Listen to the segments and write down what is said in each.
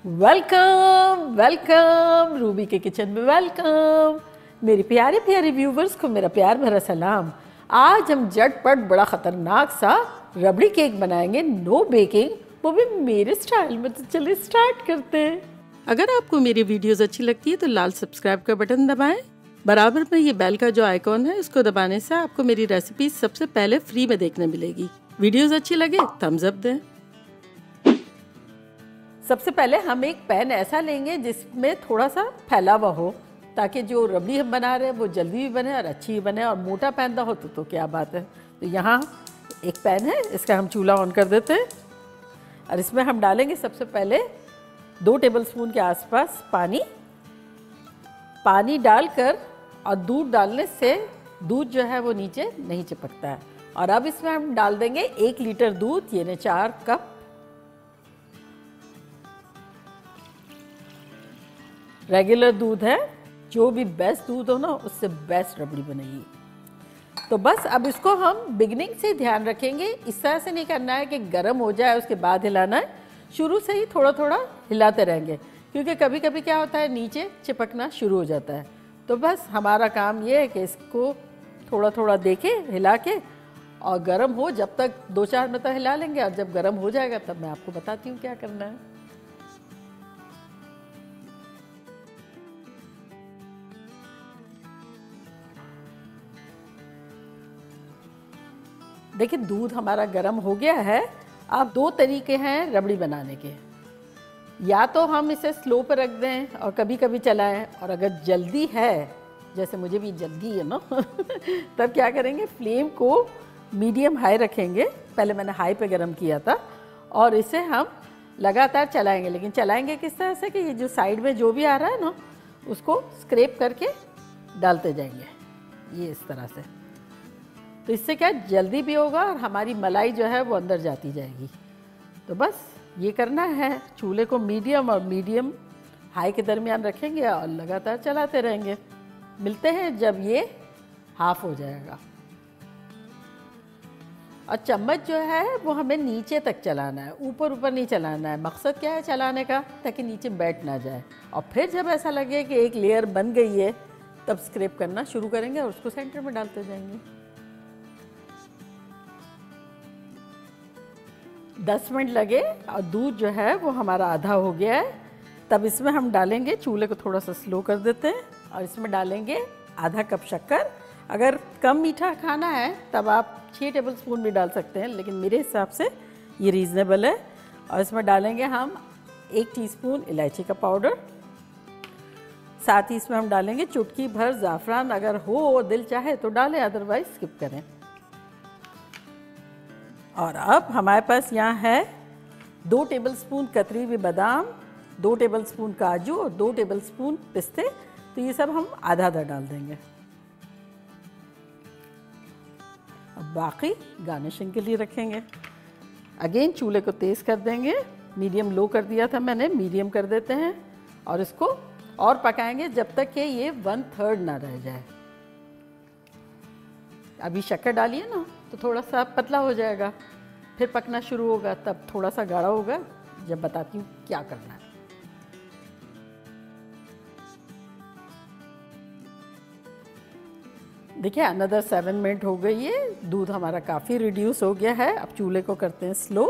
Welcome welcome Ruby के kitchen में welcome. मेरे प्यारे प्यारे व्यूवर्स को मेरा प्यार भरा सलाम। आज हम झटपट बड़ा ख़तरनाक सा रबड़ी केक बनाएंगे, नो बेकिंग, वो भी मेरे स्टाइल में। तो चलिए स्टार्ट करते हैं। अगर आपको मेरी वीडियोस अच्छी लगती है तो लाल सब्सक्राइब का बटन दबाएं। बराबर में ये बेल का जो आइकॉन है इसको दबाने से आपको मेरी रेसिपी सबसे पहले फ्री में देखने मिलेगी। वीडियोस अच्छी लगे थम्स अप दें। सबसे पहले हम एक पैन ऐसा लेंगे जिसमें थोड़ा सा फैला हुआ हो, ताकि जो रबड़ी हम बना रहे हैं वो जल्दी भी बने और अच्छी भी बने। और मोटा पैन ना हो तो क्या बात है। तो यहाँ एक पैन है, इसका हम चूल्हा ऑन कर देते हैं और इसमें हम डालेंगे सबसे पहले 2 टेबलस्पून के आसपास पानी डालकर, और दूध डालने से दूध जो है वो नीचे नहीं चिपकता है। और अब इसमें हम डाल देंगे 1 लीटर दूध, यानी 4 कप। रेगुलर दूध है, जो भी बेस्ट दूध हो ना उससे बेस्ट रबड़ी बनेगी। तो बस अब इसको हम बिगनिंग से ध्यान रखेंगे, इस तरह से नहीं करना है कि गर्म हो जाए उसके बाद हिलाना है। शुरू से ही थोड़ा थोड़ा हिलाते रहेंगे, क्योंकि कभी कभी क्या होता है नीचे चिपकना शुरू हो जाता है। तो बस हमारा काम ये है कि इसको थोड़ा थोड़ा देके हिला के, और गर्म हो जब तक 2-4 मिनट हिला लेंगे, और जब गर्म हो जाएगा तब मैं आपको बताती हूँ क्या करना है। देखिए दूध हमारा गर्म हो गया है। अब 2 तरीके हैं रबड़ी बनाने के, या तो हम इसे स्लो पर रख दें और कभी कभी चलाएं, और अगर जल्दी है, जैसे मुझे भी जल्दी है ना तब क्या करेंगे, फ्लेम को मीडियम हाई रखेंगे। पहले मैंने हाई पे गरम किया था, और इसे हम लगातार चलाएंगे। लेकिन चलाएंगे किस तरह से कि ये जो साइड में जो भी आ रहा है ना उसको स्क्रैप करके डालते जाएंगे, ये इस तरह से। तो इससे क्या जल्दी भी होगा और हमारी मलाई जो है वो अंदर जाती जाएगी। तो बस ये करना है, चूल्हे को मीडियम और मीडियम हाई के दरमियान रखेंगे और लगातार चलाते रहेंगे। मिलते हैं जब ये हाफ हो जाएगा। और चम्मच जो है वो हमें नीचे तक चलाना है, ऊपर ऊपर नहीं चलाना है। मकसद क्या है चलाने का, ताकि नीचे बैठ ना जाए। और फिर जब ऐसा लगे कि एक लेयर बन गई है तब स्क्रैप करना शुरू करेंगे और उसको सेंटर में डालते जाएंगे। 10 मिनट लगे और दूध जो है वो हमारा आधा हो गया है। तब इसमें हम डालेंगे, चूल्हे को थोड़ा सा स्लो कर देते हैं, और इसमें डालेंगे आधा कप शक्कर। अगर कम मीठा खाना है तब आप 6 टेबलस्पून भी डाल सकते हैं, लेकिन मेरे हिसाब से ये रीज़नेबल है। और इसमें डालेंगे हम 1 टीस्पून इलायची का पाउडर। साथ ही इसमें हम डालेंगे चुटकी भर ज़ाफ़रान। अगर हो दिल चाहे तो डालें, अदरवाइज स्किप करें। और अब हमारे पास यहाँ है 2 टेबलस्पून कतरी हुई बादाम, 2 टेबलस्पून काजू और 2 टेबलस्पून पिस्ते। तो ये सब हम आधा आधा डाल देंगे। अब बाकी गार्निशिंग के लिए रखेंगे। अगेन चूल्हे को तेज़ कर देंगे, मीडियम लो कर दिया था मैंने, मीडियम कर देते हैं। और इसको और पकाएंगे जब तक कि ये 1/3 ना रह जाए। अभी शक्कर डालिए ना तो थोड़ा सा पतला हो जाएगा, फिर पकना शुरू होगा, तब थोड़ा सा गाढ़ा होगा। जब बताती हूँ क्या करना है। देखिए अनदर 7 मिनट हो गई है, दूध हमारा काफ़ी रिड्यूस हो गया है। अब चूल्हे को करते हैं स्लो,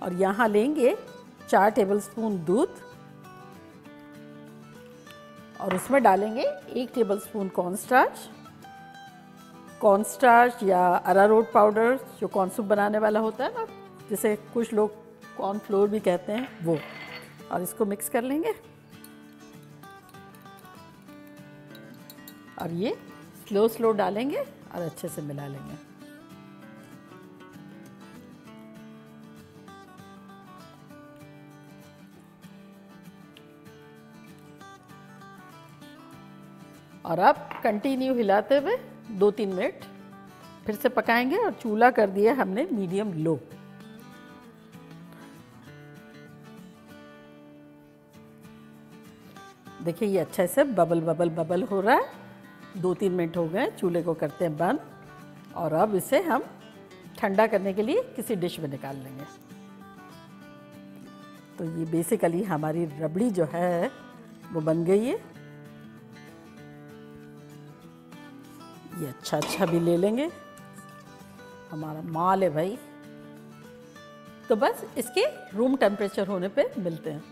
और यहाँ लेंगे 4 टेबलस्पून दूध, और उसमें डालेंगे 1 टेबलस्पून कॉर्नस्टार्च या अरारोट पाउडर, जो कॉर्नसूप बनाने वाला होता है ना, जिसे कुछ लोग कॉर्नफ्लोर भी कहते हैं, वो। और इसको मिक्स कर लेंगे, और ये स्लो डालेंगे और अच्छे से मिला लेंगे। और अब कंटिन्यू हिलाते हुए 2-3 मिनट फिर से पकाएंगे, और चूल्हा कर दिया हमने मीडियम लो। देखिए ये अच्छे से बबल हो रहा है। 2-3 मिनट हो गए, चूल्हे को करते हैं बंद। और अब इसे हम ठंडा करने के लिए किसी डिश में निकाल लेंगे। तो ये बेसिकली हमारी रबड़ी जो है वो बन गई है। ये अच्छा भी ले लेंगे, हमारा माल है भाई। तो बस इसके रूम टेम्परेचर होने पे मिलते हैं।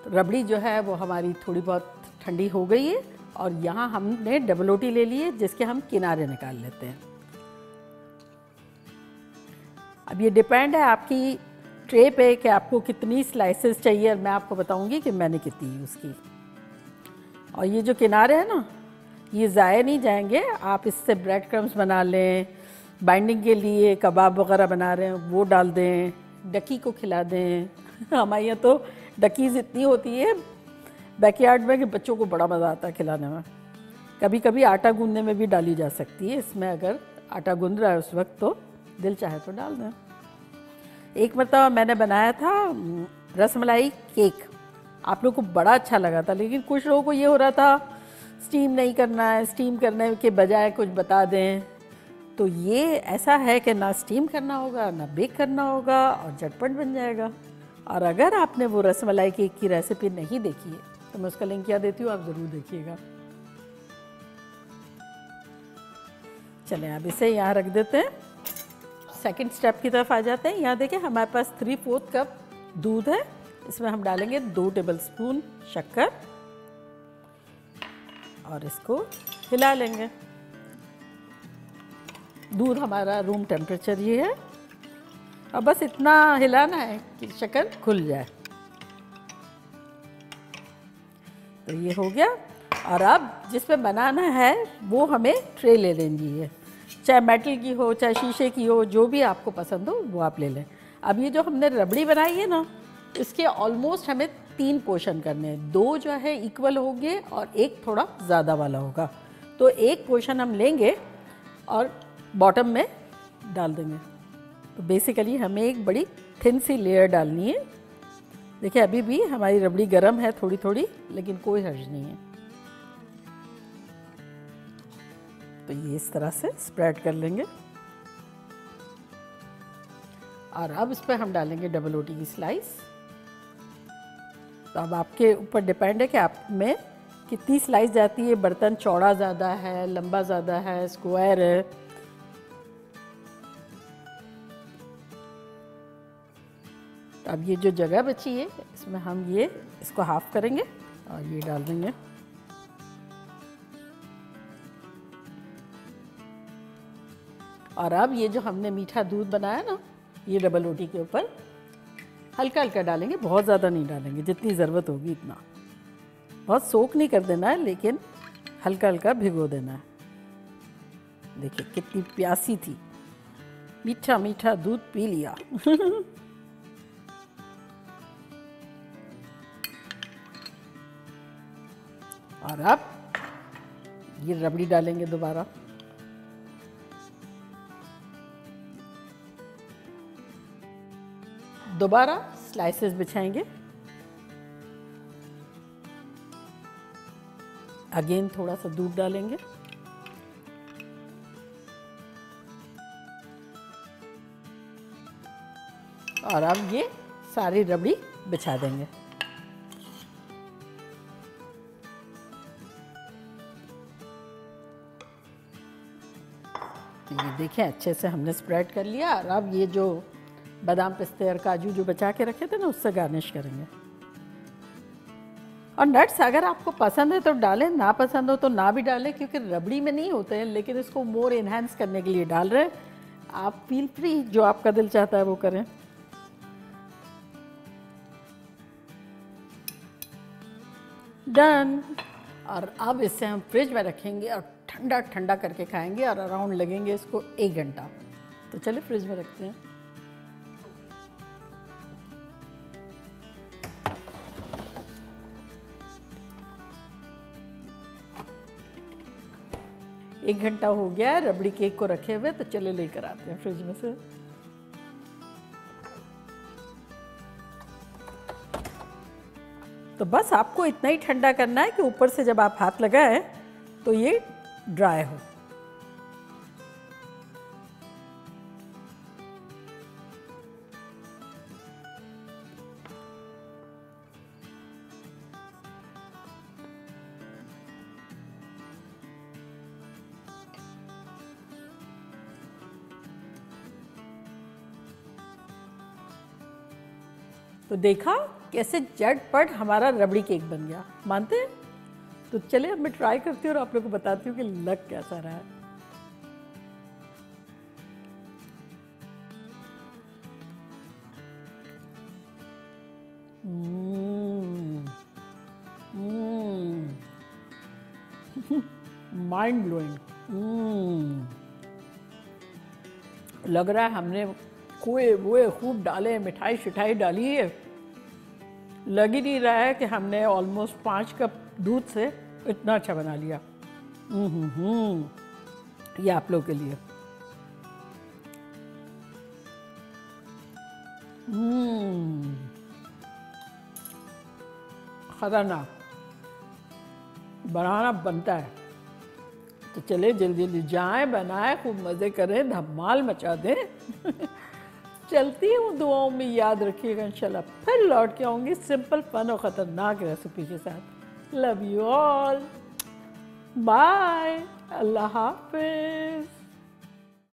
तो रबड़ी जो है वो हमारी थोड़ी बहुत ठंडी हो गई है और यहाँ हमने डबल रोटी ले ली है जिसके हम किनारे निकाल लेते हैं। अब ये डिपेंड है आपकी ट्रे पे कि आपको कितनी स्लाइसेस चाहिए, और मैं आपको बताऊंगी कि मैंने कितनी यूज़ की। और ये जो किनारे हैं ना, ये ज़ाया नहीं जाएंगे। आप इससे ब्रेड क्रम्स बना लें, बाइंडिंग के लिए कबाब वगैरह बना रहे हैं वो डाल दें, डकी को खिला दें। हमारे यहाँ तो डकीज़ इतनी होती है बैकयार्ड में कि बच्चों को बड़ा मज़ा आता है खिलाने में। कभी कभी आटा गूंदने में भी डाली जा सकती है इसमें, अगर आटा गूंद रहा है उस वक्त तो दिल चाहे तो डाल दें। एक मरतबा मैंने बनाया था रसमलाई केक, आप लोगों को बड़ा अच्छा लगा था, लेकिन कुछ लोगों को ये हो रहा था स्टीम नहीं करना है, स्टीम करने के बजाय कुछ बता दें। तो ये ऐसा है कि ना स्टीम करना होगा ना बेक करना होगा और झटपट बन जाएगा। और अगर आपने वो रसमलाई केक की रेसिपी नहीं देखी है तो मैं उसका लिंक यहाँ देती हूँ, आप ज़रूर देखिएगा। चलें अब इसे यहाँ रख देते हैं, सेकंड स्टेप की तरफ आ जाते हैं। यहाँ देखें हमारे पास 3/4 कप दूध है, इसमें हम डालेंगे 2 टेबलस्पून शक्कर और इसको हिला लेंगे। दूध हमारा रूम टेम्परेचर ये है, और बस इतना हिलाना है कि शक्कर घुल जाए। तो ये हो गया। और अब जिस पे बनाना है वो हमें ट्रे ले लेनी है, चाहे मेटल की हो चाहे शीशे की हो, जो भी आपको पसंद हो वो आप ले लें। अब ये जो हमने रबड़ी बनाई है ना, इसके ऑलमोस्ट हमें 3 पोर्शन करने हैं। 2 जो है इक्वल होंगे और एक थोड़ा ज़्यादा वाला होगा। तो एक पोर्शन हम लेंगे और बॉटम में डाल देंगे। तो बेसिकली हमें एक बड़ी थिन सी लेयर डालनी है। देखिए अभी भी हमारी रबड़ी गर्म है थोड़ी थोड़ी, लेकिन कोई हर्ज नहीं है। तो ये इस तरह से स्प्रेड कर लेंगे। और अब इस पर हम डालेंगे डबल रोटी की स्लाइस। तो अब आपके ऊपर डिपेंड है कि आप में कितनी स्लाइस जाती है, बर्तन चौड़ा ज़्यादा है, लंबा ज़्यादा है, स्क्वायर है। तो अब ये जो जगह बची है इसमें हम ये इसको हाफ करेंगे और ये डाल देंगे। और अब ये जो हमने मीठा दूध बनाया ना, ये डबल रोटी के ऊपर हल्का हल्का डालेंगे, बहुत ज़्यादा नहीं डालेंगे, जितनी ज़रूरत होगी इतना। बहुत सोक नहीं कर देना है, लेकिन हल्का हल्का भिगो देना है। देखिए कितनी प्यासी थी, मीठा मीठा दूध पी लिया। और अब ये रबड़ी डालेंगे दोबारा। दोबारा स्लाइसेस बिछाएंगे। अगेन थोड़ा सा दूध डालेंगे। और अब ये सारी रबड़ी बिछा देंगे। तो ये देखें अच्छे से हमने स्प्रेड कर लिया। और अब ये जो बादाम पिस्ते और काजू जो बचा के रखे थे ना, उससे गार्निश करेंगे। और नट्स अगर आपको पसंद है तो डालें, ना पसंद हो तो ना भी डालें, क्योंकि रबड़ी में नहीं होते हैं, लेकिन इसको मोर इन्हेंस करने के लिए डाल रहे हैं। आप फील फ्री, जो आपका दिल चाहता है वो करें। डन। और अब इसे हम फ्रिज में रखेंगे और ठंडा ठंडा करके खाएंगे, और अराउंड लगेंगे इसको 1 घंटा। तो चलिए फ्रिज में रखते हैं। एक घंटा हो गया है रबड़ी केक को रखे हुए, तो चले लेकर आते हैं फ्रिज में से। तो बस आपको इतना ही ठंडा करना है कि ऊपर से जब आप हाथ लगाएं तो ये ड्राई हो। तो देखा कैसे झटपट हमारा रबड़ी केक बन गया, मानते हैं? तो चलिए अब मैं ट्राई करती हूँ और आप लोगों को बताती हूँ कि लग कैसा रहा है। Mind blowing. लग रहा है हमने खोए वोए खूब डाले, मिठाई शिठाई डाली है। लग ही नहीं रहा है कि हमने ऑलमोस्ट 5 कप दूध से इतना अच्छा बना लिया। ये आप लोग के लिए। खतरनाक, बनाना बनता है। तो चले जल्दी जल्दी जाएं, बनाएं, खूब मज़े करें, धमाल मचा दें। चलती हूँ, दुआओं में याद रखिएगा। इंशाल्लाह फिर लौट के आऊँगी सिंपल फन और ख़तरनाक रेसिपी के साथ। लव यू ऑल, बाय, अल्लाह हाफिज़।